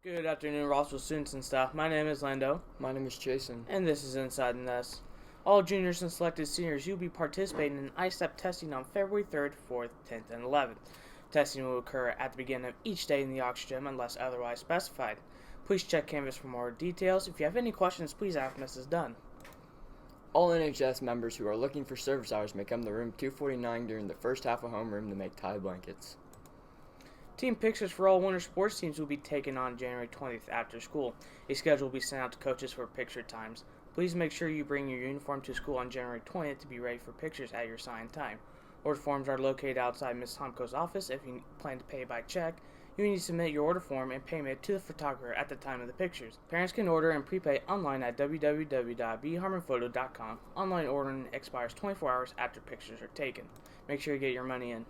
Good afternoon, Rossville students and staff. My name is Lando, My name is Jason. and this is Inside the Nest. All juniors and selected seniors, you'll be participating in ISTEP testing on February 3rd, 4th, 10th, and 11th. Testing will occur at the beginning of each day in the Ox Gym unless otherwise specified. Please check Canvas for more details. If you have any questions, please ask Mrs. Dunn. All NHS members who are looking for service hours may come to room 249 during the first half of homeroom to make tie blankets. Team pictures for all winter sports teams will be taken on January 20th after school. A schedule will be sent out to coaches for picture times. Please make sure you bring your uniform to school on January 20th to be ready for pictures at your assigned time. Order forms are located outside Ms. Tomko's office. If you plan to pay by check, you need to submit your order form and payment to the photographer at the time of the pictures. Parents can order and prepay online at www.bharmonphoto.com. Online ordering expires 24 hours after pictures are taken. Make sure you get your money in.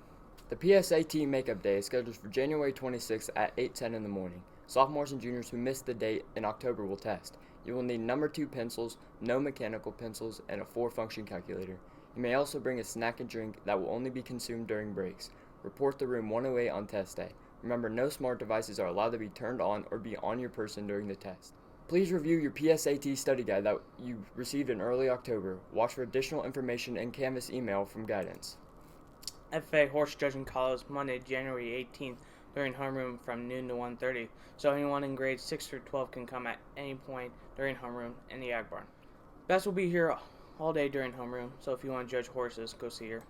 The PSAT Makeup Day is scheduled for January 26th at 8:10 in the morning. Sophomores and juniors who missed the date in October will test. You will need number 2 pencils, no mechanical pencils, and a 4-function calculator. You may also bring a snack and drink that will only be consumed during breaks. Report to room 108 on test day. Remember, no smart devices are allowed to be turned on or be on your person during the test. Please review your PSAT study guide that you received in early October. Watch for additional information in Canvas email from guidance. FFA Horse Judging College Monday, January 18th during homeroom from noon to 1:30. So anyone in grades 6 through 12 can come at any point during homeroom in the Ag Barn. Bess will be here all day during homeroom, so if you want to judge horses, go see her.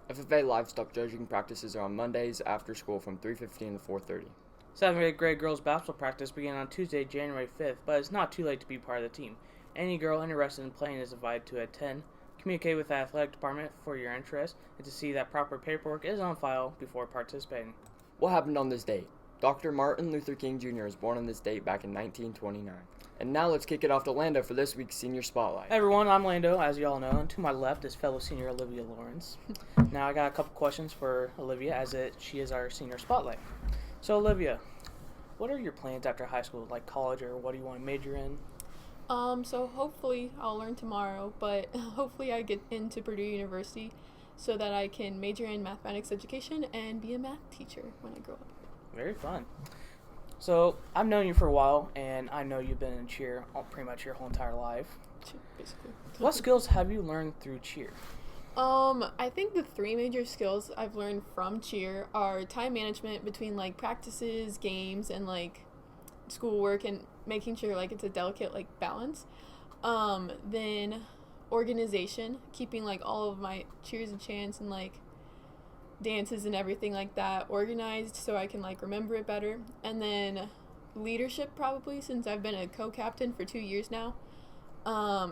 FFA livestock judging practices are on Mondays after school from 3:15 to 4:30. 7th and 8th grade girls basketball practice began on Tuesday, January 5th, but it's not too late to be part of the team. Any girl interested in playing is invited to attend. Communicate with the athletic department for your interest and to see that proper paperwork is on file before participating. What happened on this date? Dr. Martin Luther King Jr. was born on this date back in 1929. And now let's kick it off to Lando for this week's Senior Spotlight. Hey everyone, I'm Lando, as you all know, and to my left is fellow senior Olivia Lawrence. Now I got a couple questions for Olivia, as she is our Senior Spotlight. So Olivia, what are your plans after high school, like college, or what do you want to major in? So hopefully I'll learn tomorrow, but hopefully I get into Purdue University so that I can major in mathematics education and be a math teacher when I grow up. Very fun. So I've known you for a while, and I know you've been in cheer pretty much your whole entire life. Basically. What skills have you learned through cheer? I think the 3 major skills I've learned from cheer are time management between like practices, games, and like schoolwork, and making sure like it's a delicate like balance. Then organization, keeping like all of my cheers and chants and like dances and everything like that organized so I can like remember it better. And then leadership, probably, since I've been a co-captain for 2 years now.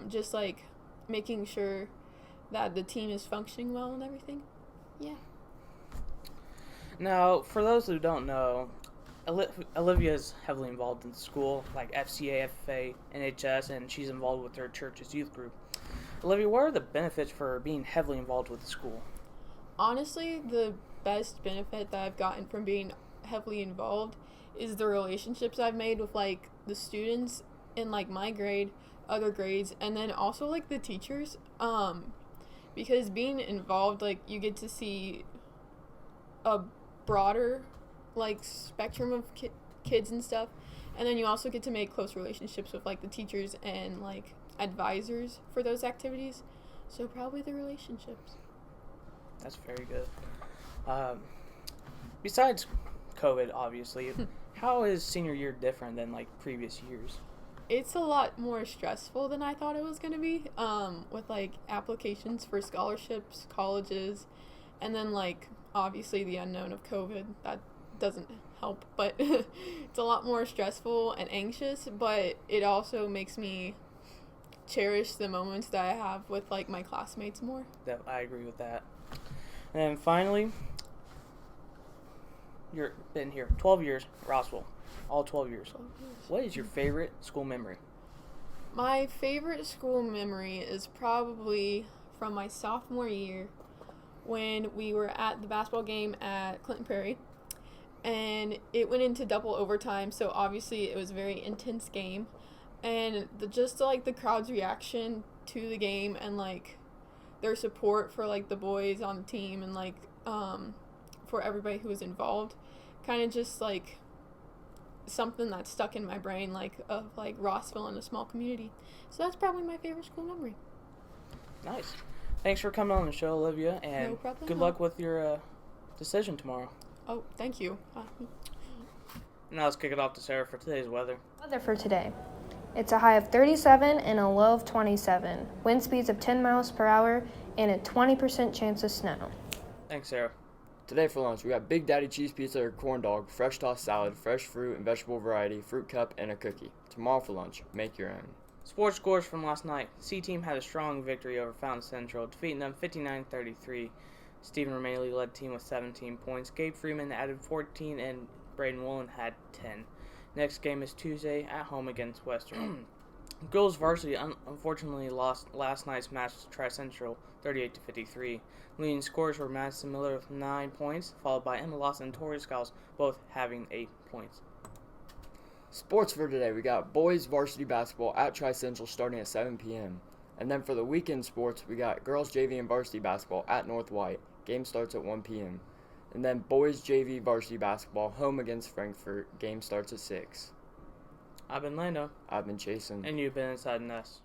Just like making sure that the team is functioning well and everything. Yeah. Now, for those who don't know, Olivia is heavily involved in school, like FCA, FFA, NHS, and she's involved with her church's youth group. Olivia, what are the benefits for being heavily involved with the school? Honestly, the best benefit that I've gotten from being heavily involved is the relationships I've made with like the students in like my grade, other grades, and then also like the teachers. Because being involved, like you get to see a broader like spectrum of kids and stuff, and then you also get to make close relationships with like the teachers and like advisors for those activities. So probably the relationships. That's very good. Besides COVID, obviously, how is senior year different than like previous years? It's a lot more stressful than I thought it was going to be, with like applications for scholarships, colleges, and then like obviously the unknown of COVID. That doesn't help, but it's a lot more stressful and anxious, but it also makes me cherish the moments that I have with like my classmates more. That I agree with that. And finally, you've been here 12 years, Roswell, all 12 years. 12 years. What is your favorite school memory? My favorite school memory is probably from my sophomore year when we were at the basketball game at Clinton Prairie, and it went into double overtime, so obviously it was a very intense game, and just like the crowd's reaction to the game and like their support for like the boys on the team and like for everybody who was involved kind of just like something that's stuck in my brain, like of like Rossville in a small community. So that's probably my favorite school memory. Nice. Thanks for coming on the show, Olivia, and No problem. good luck with your decision tomorrow. Oh, thank you. Now let's kick it off to Sarah for today's weather. Weather for today. It's a high of 37 and a low of 27. Wind speeds of 10 miles per hour and a 20% chance of snow. Thanks, Sarah. Today for lunch, we got Big Daddy cheese pizza or corn dog, fresh tossed salad, fresh fruit and vegetable variety, fruit cup, and a cookie. Tomorrow for lunch, make your own. Sports scores from last night. C team had a strong victory over Fountain Central, defeating them 59-33. Stephen Romanelli led the team with 17 points. Gabe Freeman added 14, and Braden Woolen had 10. Next game is Tuesday at home against Western. Girls varsity unfortunately lost last night's match to Tri-Central 38-53. Leading scores were Madison Miller with 9 points, followed by Emma Lawson and Tori Skiles, both having 8 points. Sports for today, we got boys varsity basketball at Tri-Central starting at 7 p.m. And then for the weekend sports, we got girls JV and varsity basketball at North White. Game starts at 1 p.m. And then boys JV varsity basketball home against Frankfort. Game starts at 6. I've been Lando. I've been Chasen. And you've been Inside Nest.